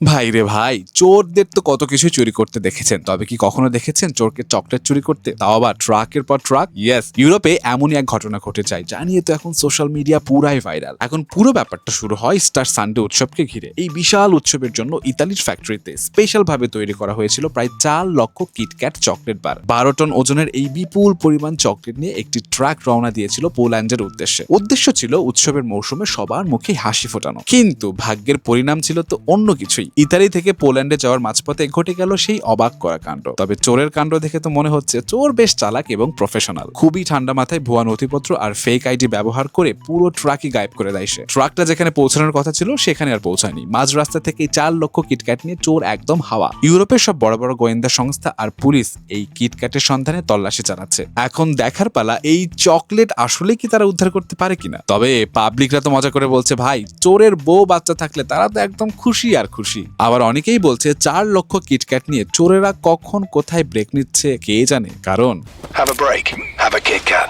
ভাই রে ভাই, চোরদের তো কত কিছু চুরি করতে দেখেছেন, তবে কি কখনো দেখেছেন চোরকে চকলেট চুরি করতে, তাও আবার ট্রাকের পর ট্রাক? ইয়েস, ইউরোপে এমনই এক ঘটনা ঘটে যায়, যা নিয়ে তো এখন সোশ্যাল মিডিয়া পুরাই ভাইরাল। এখন পুরো ব্যাপারটা শুরু হয় স্টার সানডে উৎসবকে ঘিরে। এই বিশাল উৎসবের জন্য ইতালির ফ্যাক্টরিতে স্পেশাল ভাবে তৈরি করা হয়েছিল প্রায় 4 লক্ষ কিটক্যাট চকলেট বার। 12 টন ওজনের এই বিপুল পরিমাণ চকলেট নিয়ে একটি ট্রাক রওনা দিয়েছিল পোল্যান্ডের উদ্দেশ্যে। উদ্দেশ্য ছিল উৎসবের মৌসুমে সবার মুখে হাসি ফোটানো, কিন্তু ভাগ্যের পরিণাম ছিল তো অন্য কিছুই। ইতালি থেকে পোল্যান্ডে যাওয়ার মাঝপথে ঘটে গেল সেই অবাক করা কাণ্ড। তবে চোরের কাণ্ড দেখে তো মনে হচ্ছে চোর বেশ চালাক এবং প্রফেশনাল। খুবই ঠান্ডা মাথায় ভুয়া নথিপত্র আর ফেক আইডি ব্যবহার করে পুরো ট্রাকই গায়েব করে দেয় সে। ট্রাকটা যেখানে পৌঁছানোর কথা ছিল সেখানে আর পৌঁছায়নি। মাঝ রাস্তা থেকে 4 লক্ষ কিটক্যাট নিয়ে চোর একদম হাওয়া। ইউরোপের সব বড় বড় গোয়েন্দা সংস্থা আর পুলিশ এই কিটক্যাটের সন্ধানে তল্লাশি চালাচ্ছে। এখন দেখার পালা এই চকলেট আসলে কি তারা উদ্ধার করতে পারে কিনা। তবে পাবলিকরা তো মজা করে বলছে, ভাই চোরের বউ বাচ্চা থাকলে তারা তো একদম খুশি আর খুশি। আবার অনেকেই বলছে 4 লক্ষ কিটক্যাট নিয়ে চোরেরা কখন কোথায় ব্রেক নিচ্ছে কে জানে। কারণ Have a break. Have a Kit Kat.